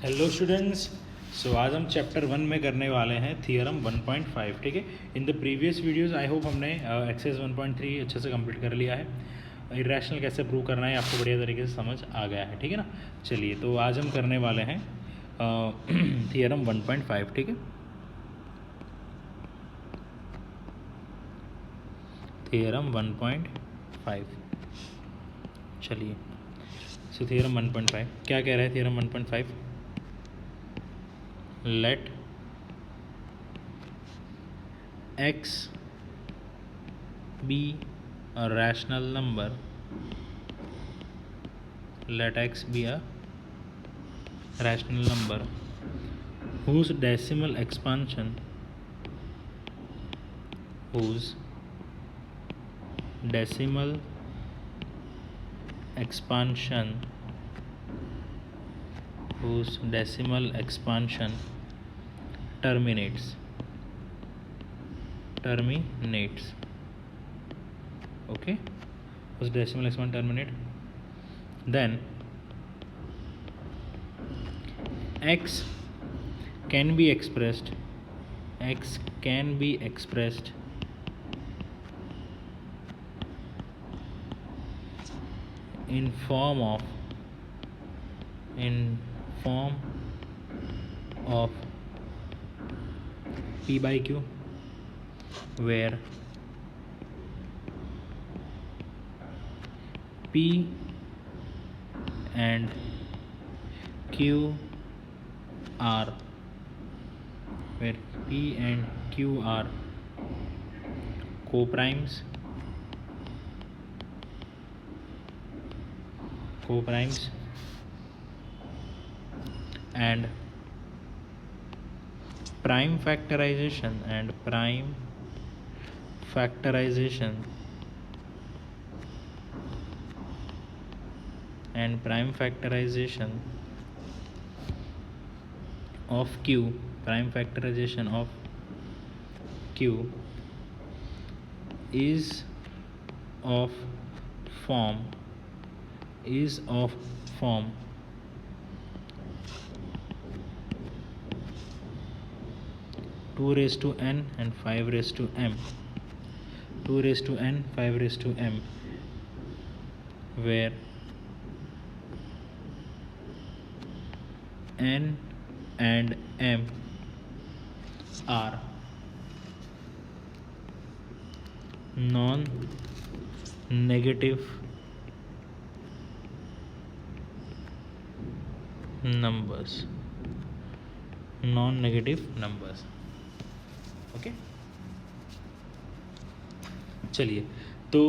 Hello students. सो आज हम chapter 1 में करने वाले हैं थियरम 1.5। ठीक है। In the previous videos I hope हमने एक्सरसाइज 1.3 अच्छे से कंप्लीट कर लिया है। इरेशनल कैसे प्रूव करना है आपको बढ़िया तरीके से समझ आ गया है। ठीक है ना। चलिए तो आज हम करने वाले हैं थियरम 1.5। ठीक है। थियरम 1.5। चलिए सो थियरम 1.5 क्या कह रहा है। Theorem 1.5 let x be a rational number, let x be a rational number whose decimal expansion whose decimal expansion whose decimal expansion terminates okay, whose decimal expansion terminate, then x can be expressed in form of p by q, where p and q are co-primes and prime factorization of q is of form 2 raised to n and 5 raised to m, 2 raised to n 5 raised to m, where n and m are non-negative numbers okay. चलिए तो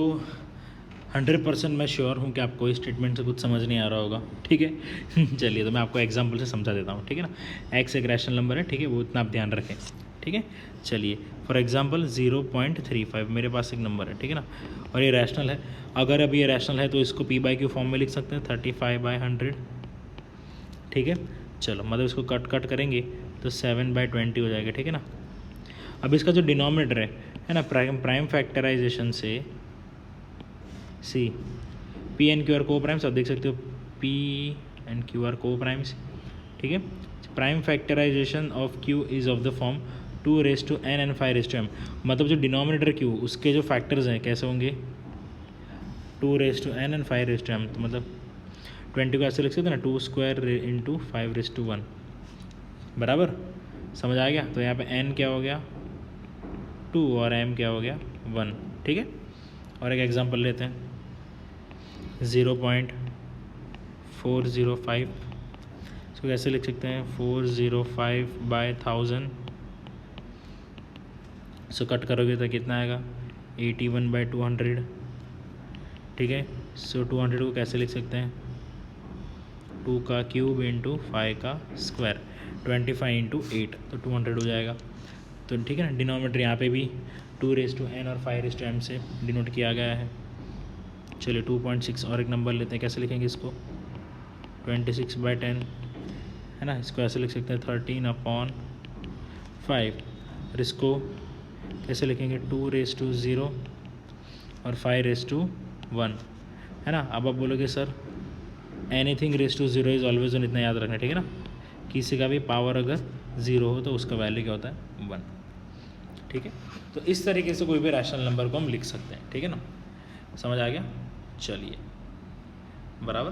100% मैं sure हूँ कि आपको इस statement से कुछ समझ नहीं आ रहा होगा। ठीक है चलिए तो मैं आपको एग्जांपल से समझा देता हूँ। ठीक है ना। एक्स एक रैशनल नंबर है। ठीक है, वो इतना आप ध्यान रखें। ठीक है। चलिए फॉर एग्जांपल 0.35 मेरे पास एक नंबर है। ठीक है ना, और ये रैशनल है। अगर अब ये रैशनल है तो इसको पी बाई क्यू फॉर्म में लिख सकते हैं 35/100। ठीक है। चलो मतलब इसको कट करेंगे तो 7/20 हो जाएगा। ठीक है ना। अब इसका जो डिनोमिनेटर है ना, प्राइम फैक्टराइजेशन से C P N Q R को प्राइम्स, आप देख सकते हो पी एंड क्यू आर को प्राइम्स। ठीक है। Prime factorisation of Q is of the form 2 raised to n and 5 raised to m। मतलब जो डिनोमिनेटर क्यू उसके जो फैक्टर्स हैं कैसे होंगे 2 raised to n and 5 raised to m। तो मतलब 20 को ऐसे लिख सकते हैं ना 2 square into 5 raised to 1 बराबर। समझ आ गया। तो यहाँ पे n क्या हो गया 2 और m क्या हो गया 1। ठीक है। और एक एग्जांपल लेते हैं 0.405। इसको कैसे लिख सकते हैं 405/1000। सो कट करोगे तो कितना आएगा 81/200। ठीक है। सो 200 को कैसे लिख सकते हैं 2 का क्यूब इंटू 5 का स्क्वायर 25 इंटू 8 तो 200 हो जाएगा। तो ठीक है ना। डिनोमिनेटर यहाँ पे भी 2 raised to n और 5 raised to m से डिनोट किया गया है। चलिए 2.6 और एक नंबर लेते हैं। कैसे लिखेंगे इसको 26/10 है ना। इसको ऐसे लिख सकते हैं 13/5। और इसको कैसे लिखेंगे 2 raised to 0 और 5 raised to 1 है ना। अब आप बोलोगे sir anything raised to 0 is always 1, इतना याद रखना। ठीक है ना। किसी का भी पावर अगर 0 हो तो उसका वैल्यू क्या होता है 1, ठीक है। तो इस तरीके से कोई भी रैशनल नंबर को हम लिख सकते हैं, ठीक है ना, समझ आ गया। चलिए बराबर।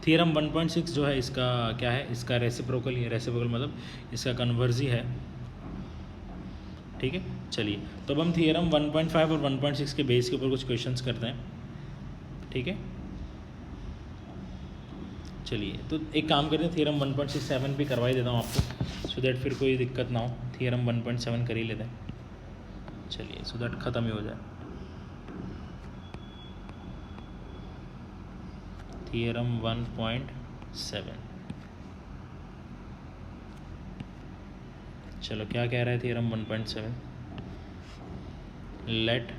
थ्योरम 1.6 जो है इसका क्या है, इसका रेसिप्रोकल है, रेसिप्रोकल मतलब इसका कन्वर्जी है, ठीक है। चलिए तो अब हम थ्योरम 1.5 और 1.6 के बेस के ऊपर कुछ क्वेश्चंस करते हैं, ठीक है। चलिए तो एक काम करते हैं, थ्योरम 1.67 भी करवा ही देता हूँ आपको, सो दैट फिर कोई दिक्कत ना हो, थ्योरम 1.7 कर ही लेते हैं। चलिए सो दैट ख़त्म ही हो जाए। थ्योरम 1.7, चलो क्या कह रहा है theorem 1.7, let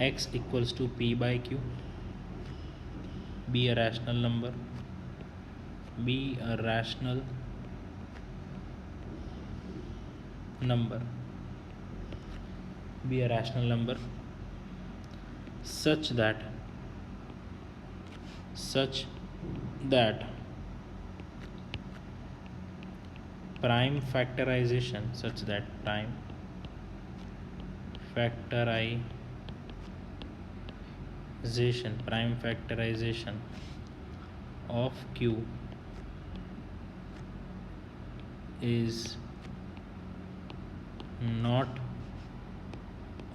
x equals to p by q be a rational number, be a rational number, be a rational number such that prime factorization, such that prime factorization of q is not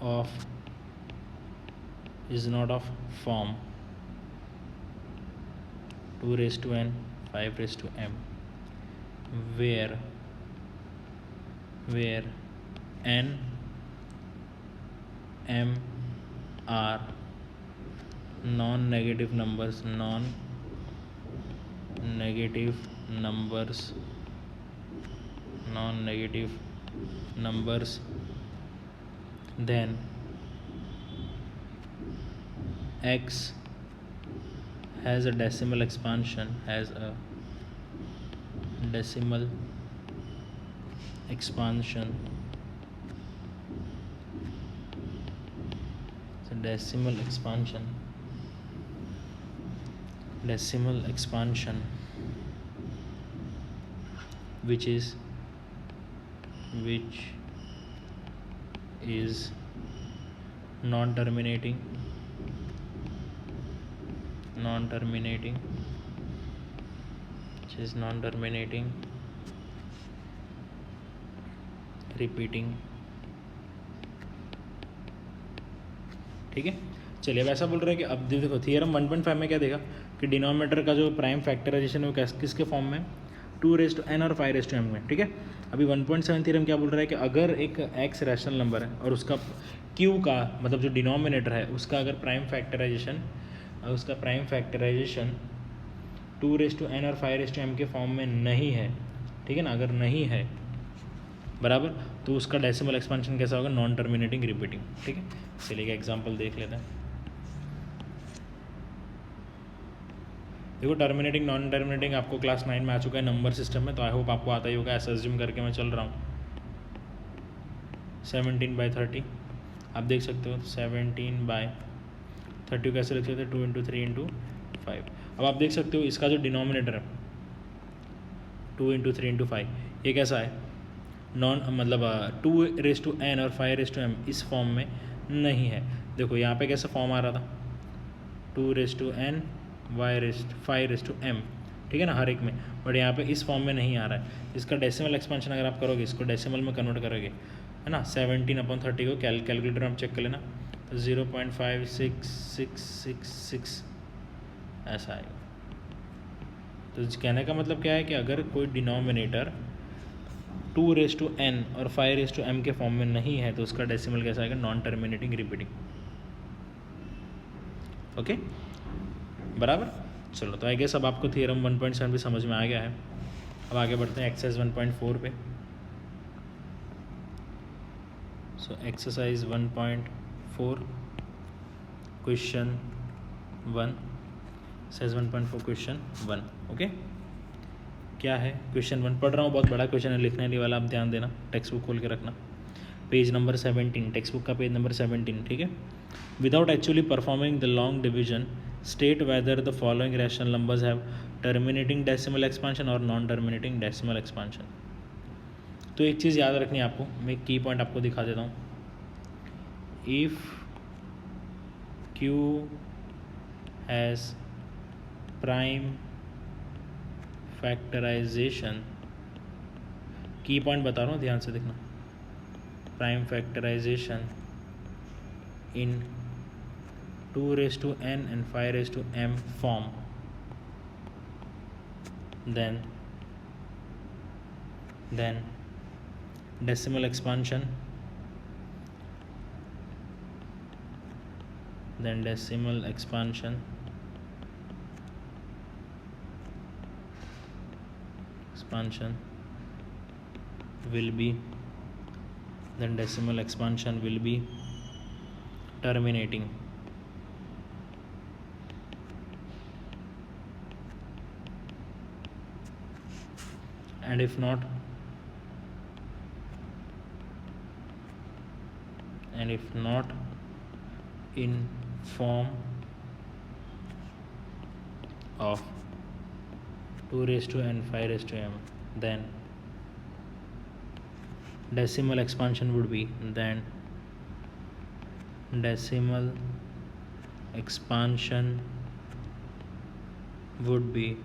of form 2 raised to n 5 raised to m, where n m are non-negative numbers, then x has a decimal expansion, which is non-terminating repeating, ठीक है। चलिए अब ऐसा बोल रहे हैं कि अब देखो थ्योरम 1.5 में क्या देखा कि डिनोमिनेटर का जो प्राइम फैक्टराइजेशन है वो किसके फॉर्म में, 2 raised to n और 5 raised to m में, ठीक है। अभी 1.7 थ्योरम क्या बोल रहा है कि अगर एक x रैशनल नंबर है और उसका q का मतलब जो डिनोमिनेटर है उसका अगर prime factorisation 2 raised to n और 5 raised to m के फॉर्म में नहीं है, ठीक है ना, अगर नहीं है बराबर, तो उसका डेसिमल एक्सपेंशन कैसा होगा, नॉन टर्मिनेटिंग रिपीटिंग, ठीक है। चलिए एग्जांपल देख लेते हैं। देखो टर्मिनेटिंग नॉन टर्मिनेटिंग आपको क्लास 9 में आ चुका है नंबर सिस्टम में, तो आई होप आपको आता ही होगा, ऐसा एज्यूम करके मैं चल रहा हूँ। 17/30 आप देख सकते हो, 17/30 कैसे लिख सकते हैं, 2 × 3 × 5। अब आप देख सकते हो इसका जो डिनोमिनेटर है 2 × 3 × 5 ये कैसा है, नॉन मतलब 2 raised to n और 5 raised to m इस फॉर्म में नहीं है। देखो यहाँ पे कैसा फॉर्म आ रहा था, 2 raised to n 5 raised to m, ठीक है ना, हर एक में, बट यहाँ पे इस फॉर्म में नहीं आ रहा है। इसका डेसिमल एक्सपेंशन अगर आप करोगे, इसको डेसिमल में कन्वर्ट करोगे, है ना, 17/30 को कैलकुलेटर में चेक कर लेना, तो 0.5666 ऐसा आएगा। तो कहने का मतलब क्या है कि अगर कोई डिनोमिनेटर 2 raised to n और 5 raised to m के फॉर्म में नहीं है तो उसका डेसिमल कैसा आएगा, नॉन टर्मिनेटिंग रिपीटिंग, ओके बराबर। चलो तो आई गेस अब आपको थ्योरम 1.7 भी समझ में आ गया है। अब आगे बढ़ते हैं एक्सरसाइज 1.4 पे। So exercise 1.4 question 1, exercise 1.4 question 1, okay. क्या है क्वेश्चन 1, पढ़ रहा हूँ, बहुत बड़ा क्वेश्चन है, लिखने नहीं वाला, आप ध्यान देना, टेक्स्ट बुक खोल के रखना, पेज नंबर 17, टेक्स्ट बुक का पेज नंबर 17, ठीक है। Without actually performing the long division state whether the following rational numbers have terminating decimal expansion और नॉन टर्मिनेटिंग डेसिमल एक्सपांशन। तो एक चीज़ याद रखनी है आपको, मैं एक की पॉइंट आपको दिखा देता हूँ। If Q has prime factorisation, key point बता रहा हूँ ध्यान से देखना, prime factorisation in 2n and 5m form, then decimal expansion, will be, then decimal expansion will be terminating. And if not in form of 2n 5m, then decimal expansion would be, would be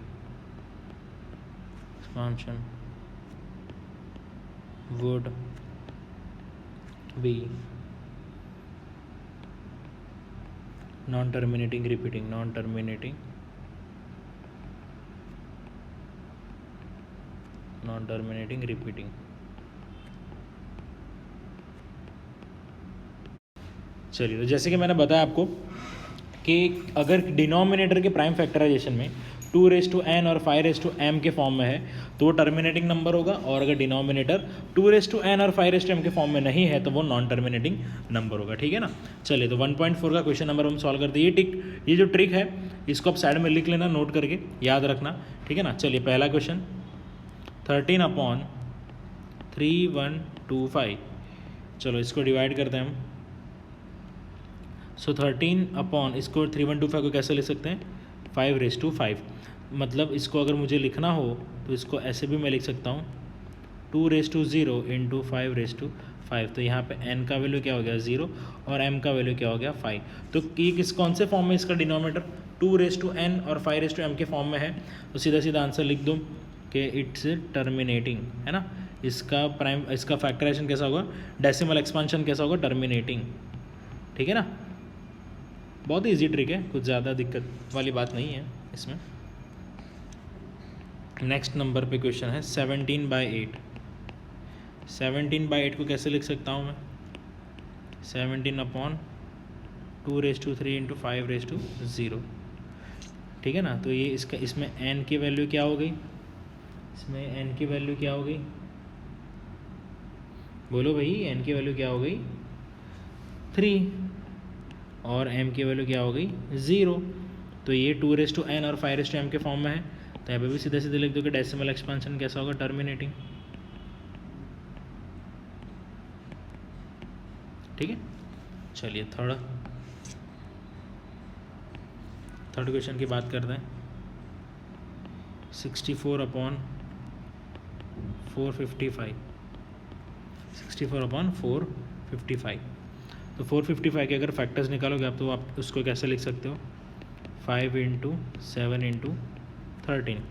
non-terminating repeating. चलिए, तो जैसे कि मैंने बताया आपको कि अगर denominator के प्राइम फैक्टराइजेशन में 2n और 5m के फॉर्म में है तो वो टर्मिनेटिंग नंबर होगा, और अगर डिनोमिनेटर 2n और 5m के फॉर्म में नहीं है तो वो नॉन टर्मिनेटिंग नंबर होगा। ठीक है ना। चलिए, तो 1.4 का क्वेश्चन नंबर हम सॉल्व करते हैं। ये जो ट्रिक है इसको आप साइड में लिख लेना, नोट करके याद रखना। ठीक है ना। चलिए, पहला क्वेश्चन 13/3125। चलो इसको डिवाइड करते हैं हम। सो 13 इसको 3125 को कैसे लिख सकते हैं, 5/5। मतलब इसको अगर मुझे लिखना हो तो इसको ऐसे भी मैं लिख सकता हूँ 2/0 इंटू 5/5। तो यहाँ पे n का वैल्यू क्या हो गया 0 और m का वैल्यू क्या हो गया 5। तो ये कौन से फॉर्म में इसका डिनोमिनेटर 2n और 5m के फॉर्म में है, तो सीधा सीधा आंसर लिख दूँ कि इट्स टर्मिनेटिंग, है ना। इसका फैक्टराइजेशन कैसा होगा, डेसिमल एक्सपांशन कैसा होगा, टर्मिनेटिंग। ठीक है ना। बहुत ही ईजी ट्रिक है, कुछ ज़्यादा दिक्कत वाली बात नहीं है इसमें। नेक्स्ट नंबर पे क्वेश्चन है 17/8। 17/8 को कैसे लिख सकता हूँ मैं, 17/2/3 इंटू 5/0। ठीक है ना। तो ये इसमें n की वैल्यू क्या हो गई, बोलो भाई, n की वैल्यू क्या हो गई 3 और m की वैल्यू क्या हो गई 0। तो ये 2n और 5m के फॉर्म में है, तो यहाँ पे भी सीधे सीधे लिख दो कि डेसिमल एक्सपांशन कैसा होगा, टर्मिनेटिंग। ठीक है। चलिए, थर्ड क्वेश्चन की बात करते हैं। 64/455। तो 455 के अगर फैक्टर्स निकालोगे आप, तो आप उसको कैसे लिख सकते हो, 5 × 7 × 13।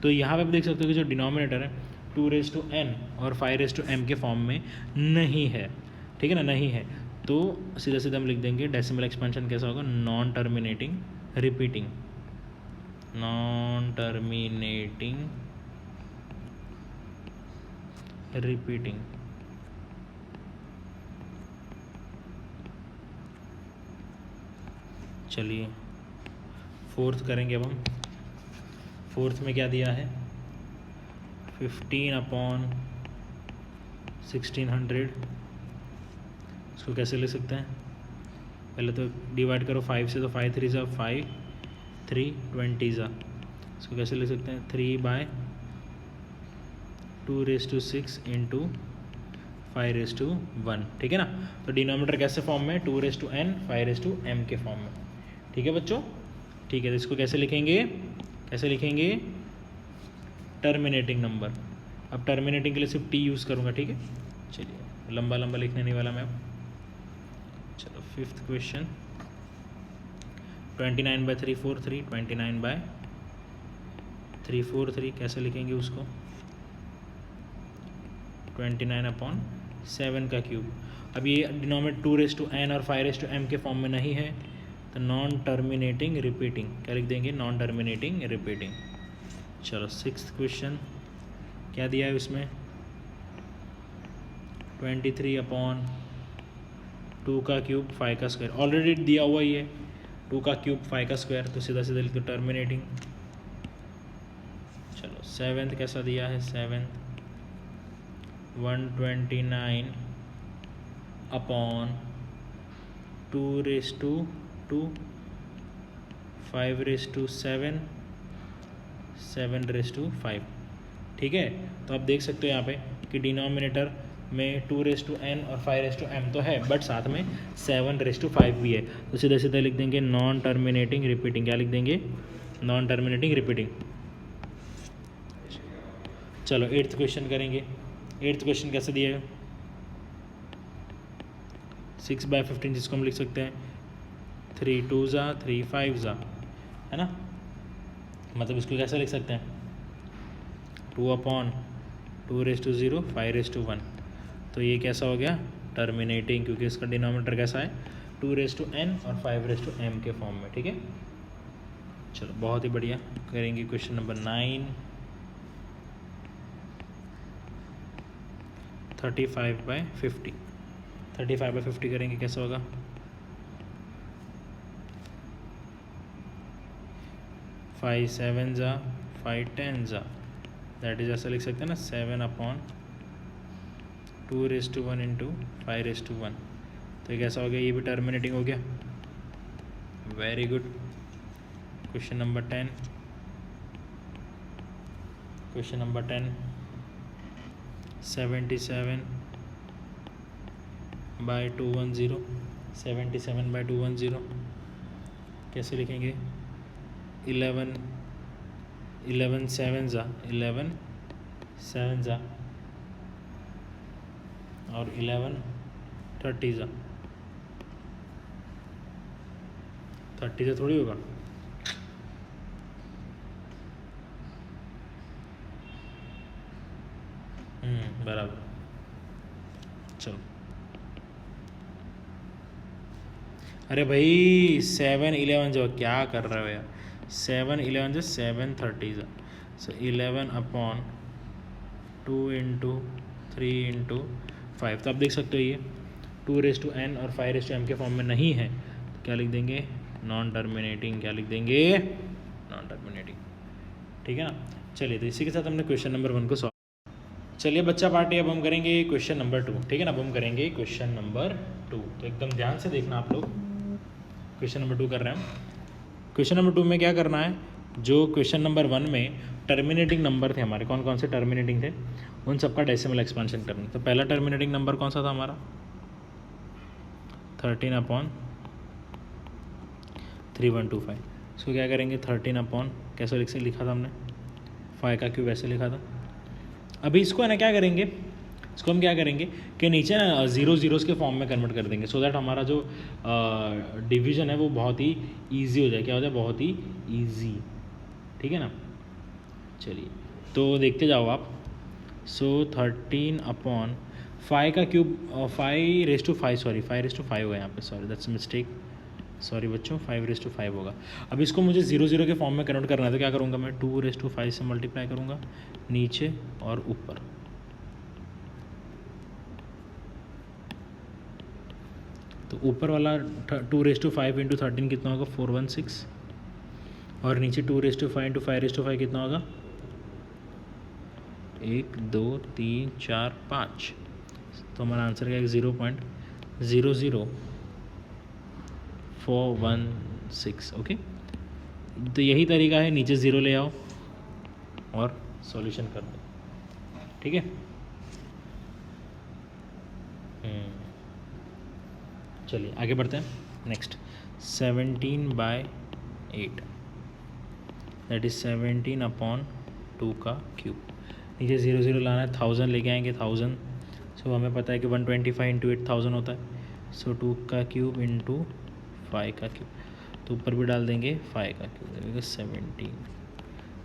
तो यहाँ पे आप देख सकते हो कि जो डिनोमिनेटर है 2n और 5m के फॉर्म में नहीं है। ठीक है ना, नहीं है। तो सीधा सीधा हम लिख देंगे डेसिमल एक्सपेंशन कैसा होगा, नॉन टर्मिनेटिंग रिपीटिंग। चलिए, फोर्थ करेंगे अब हम। फोर्थ में क्या दिया है, 15/1600। इसको कैसे ले सकते हैं, पहले तो डिवाइड करो 5 से, तो 5 3 ज़ा 5, 3 20 ज़ा। इसको कैसे ले सकते हैं, 3/2/6 इंटू 5/1। ठीक है ना। तो डिनोमिनेटर कैसे फॉर्म में, 2n 5m के फॉर्म में। ठीक है बच्चों। ठीक है, तो इसको कैसे लिखेंगे, टर्मिनेटिंग नंबर। अब टर्मिनेटिंग के लिए सिर्फ टी यूज़ करूँगा, ठीक है। चलिए, लंबा लंबा लिखने नहीं वाला मैं अब। चलो 5th क्वेश्चन, 29/343, 29/343 कैसे लिखेंगे उसको, 29/7 का क्यूब। अब ये डिनोमिनेटर 2n और 5m के फॉर्म में नहीं है, तो नॉन टर्मिनेटिंग रिपीटिंग, क्या लिख देंगे, नॉन टर्मिनेटिंग रिपीटिंग। चलो 6th क्वेश्चन क्या दिया है उसमें, 23/2 का क्यूब 5 का स्क्वायर, ऑलरेडी दिया हुआ ही है 2 का क्यूब 5 का स्क्वायर, तो सीधा सीधा लिख दो टर्मिनेटिंग। चलो 7th कैसा दिया है, 7th 129/2 5/7 7/5, ठीक है। तो आप देख सकते हो यहाँ पे कि डिनोमिनेटर में 2n और 5m तो है, बट साथ में 7/5 भी है, तो सीधे सीधे लिख देंगे नॉन टर्मिनेटिंग रिपीटिंग। क्या लिख देंगे, नॉन टर्मिनेटिंग रिपीटिंग। चलो 8th क्वेश्चन करेंगे। 8th क्वेश्चन कैसे दिया है, 6/15, जिसको हम लिख सकते हैं 3 2 3 5, है ना। मतलब इसको कैसे लिख सकते हैं, 2/2 5/1, तो ये कैसा हो गया, टर्मिनेटिंग, क्योंकि इसका डिनोमिनेटर कैसा है 2n और 5m के फॉर्म में, ठीक है। चलो बहुत ही बढ़िया, करेंगे क्वेश्चन नंबर 9, 35/50। 35/50 करेंगे, कैसा होगा, 5 7 5 10, दैट इज ऐसा लिख सकते हैं ना 7/2 इंटू 5/1, तो ये कैसा हो गया, ये भी टर्मिनेटिंग हो गया। Very good. क्वेश्चन नंबर 10, 77/210, 77/210 कैसे लिखेंगे, 11 7 और 11 30 30 से थोड़ी होगा, बराबर। चलो, अरे भाई 7 11 जो क्या कर रहे हो यार, 7 11 जो 7 30, सो 11/2 इंटू 3 इंटू 5, तो आप देख सकते हो ये 2n और 5m के फॉर्म में नहीं है, तो क्या लिख देंगे, नॉन टर्मिनेटिंग। क्या लिख देंगे, नॉन टर्मिनेटिंग, ठीक है ना। चलिए, तो इसी के साथ हमने क्वेश्चन नंबर 1 को सॉल्व। चलिए बच्चा पार्टी, अब हम करेंगे क्वेश्चन नंबर 2, ठीक है ना। अब हम करेंगे क्वेश्चन नंबर 2, तो एकदम ध्यान से देखना आप लोग। क्वेश्चन नंबर 2 कर रहे हैं हम। क्वेश्चन नंबर 2 में क्या करना है, जो क्वेश्चन नंबर 1 में टर्मिनेटिंग नंबर थे हमारे, कौन कौन से टर्मिनेटिंग थे, उन सबका डेसिमल एक्सपेंशन करना। तो पहला टर्मिनेटिंग नंबर कौन सा था हमारा, 13/3125। इसको क्या करेंगे, 13 कैसे लिखा था हमने, 5 का क्यूब ऐसे लिखा था। अभी इसको है ना क्या करेंगे, इसको हम क्या करेंगे कि नीचे ना 0 0s के फॉर्म में कन्वर्ट कर देंगे, सो दैट हमारा जो डिवीज़न है वो बहुत ही ईजी हो जाए। क्या हो जाए, बहुत ही ईजी, ठीक है ना। चलिए, तो देखते जाओ आप। सो 13/5 का क्यूब 5/5 सॉरी 5/5 होगा यहाँ पे, सॉरी दैट्स मिस्टेक, सॉरी बच्चों 5/5 होगा। अब इसको मुझे 0 0 के फॉर्म में कन्वर्ट करना है, तो क्या करूँगा मैं, 2/5 से मल्टीप्लाई करूँगा नीचे और ऊपर। तो ऊपर वाला 2/5 इंटू 13 कितना होगा, 416, और नीचे 2/5 इंटू 5/5 कितना होगा, 1 2 3 4 5। तो हमारा आंसर क्या है, 0.00416। ओके, तो यही तरीका है, नीचे 0 ले आओ और सॉल्यूशन कर दो, ठीक है। चलिए आगे बढ़ते हैं। नेक्स्ट 17/8, दैट इज़ 17/2 का क्यूब। नीचे 0 0 लाना है, 1000 लेके आएंगे 1000। सो हमें पता है कि 125 इंटू 8000 होता है। सो 2 का क्यूब इंटू 5 का क्यूब, तो ऊपर भी डाल देंगे 5 का क्यूब, देखेगा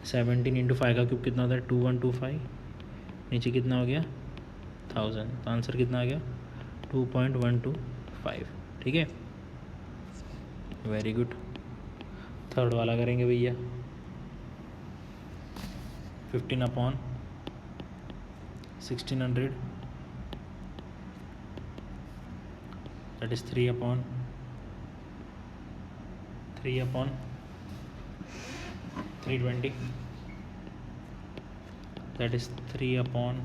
17 इंटू 5 का क्यूब कितना होता है 2125। नीचे कितना हो गया 1000, तो आंसर कितना आ गया 2.125। ठीक है, वेरी गुड। थर्ड वाला करेंगे भैया। 15/1600 that is 3/320 that is 3/2⁶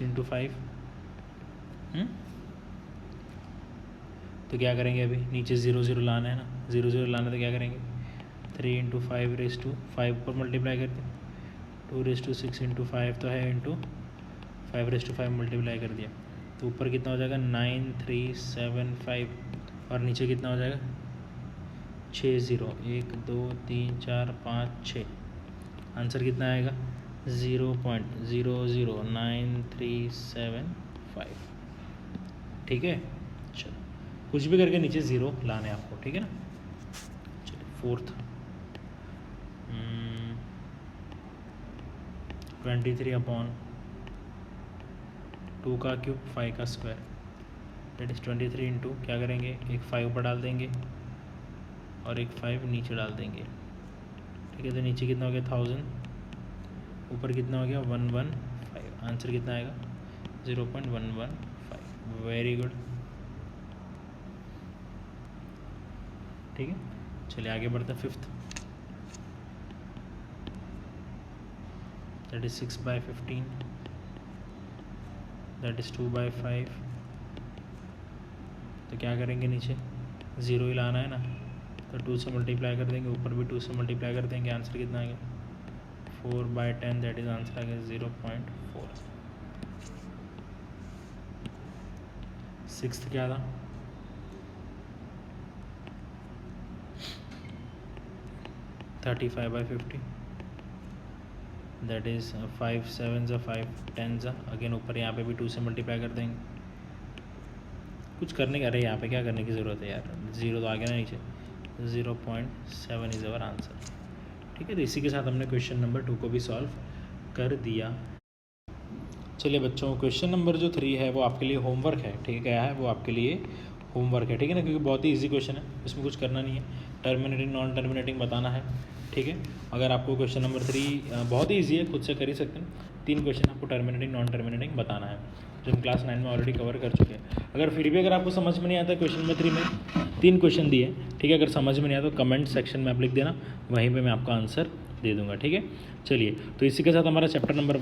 into 5। तो क्या करेंगे, अभी नीचे 0 0 लाना है ना, 0 0 लाना तो क्या करेंगे 3 इंटू 5 पर मल्टीप्लाई करते 2⁶ इंटू 5 तो है, इंटू 5⁵ मल्टीप्लाई कर दिया, तो ऊपर कितना हो जाएगा 9375 और नीचे कितना हो जाएगा 60, 1 2 3 4 5 6। आंसर कितना आएगा 0.009375। ठीक है, चलो कुछ भी करके नीचे 0 लाने आपको, ठीक है ना। चलिए फोर्थ 23/2 का क्यूब 5 का स्क्वायर दैट इज़ 23 इंटू क्या करेंगे, एक 5 ऊपर डाल देंगे और एक 5 नीचे डाल देंगे। ठीक है, तो नीचे कितना हो गया 1000, ऊपर कितना हो गया 115। आंसर कितना आएगा 0.115। Very good. ठीक है, चलिए आगे बढ़ते हैं। Fifth that is 6/15 that is 2/5। तो क्या करेंगे, नीचे 0 ही लाना है ना, तो 2 से मल्टीप्लाई कर देंगे, ऊपर भी 2 से मल्टीप्लाई कर देंगे। आंसर कितना आ गया 4/10 दैट इज आंसर आ गया 0.4। सिक्स्थ क्या था 35/50 दैट इज़ 5 7 5 10 अगेन ऊपर यहाँ पे भी 2 से मल्टीप्लाई कर देंगे। कुछ करने का, अरे यहाँ पे क्या करने की ज़रूरत है यार, 0 तो आ गया ना नीचे, 0.7 इज़ अवर आंसर। ठीक है, तो इसी के साथ हमने क्वेश्चन नंबर 2 को भी सॉल्व कर दिया। चलिए बच्चों, क्वेश्चन नंबर जो 3 है वो आपके लिए होमवर्क है। ठीक है, क्या है वो आपके लिए होमवर्क है, ठीक है ना, क्योंकि बहुत ही इजी क्वेश्चन है, इसमें कुछ करना नहीं है, टर्मिनेटिंग नॉन टर्मिनेटिंग बताना है। ठीक है, अगर आपको क्वेश्चन नंबर 3 बहुत ही ईजी है, खुद से कर ही सकते हैं। 3 क्वेश्चन आपको टर्मिनेटिंग नॉन टर्मिनेटिंग बताना है, जो हम क्लास 9 में ऑलरेडी कवर कर चुके हैं। अगर फिर भी अगर आपको समझ में नहीं आता क्वेश्चन नंबर 3 में 3 क्वेश्चन दिए, ठीक है, अगर समझ में नहीं आता तो कमेंट सेक्शन में आप लिख देना, वहीं पर मैं आपका आंसर दे दूँगा। ठीक है, चलिए तो इसी के साथ हमारा चैप्टर नंबर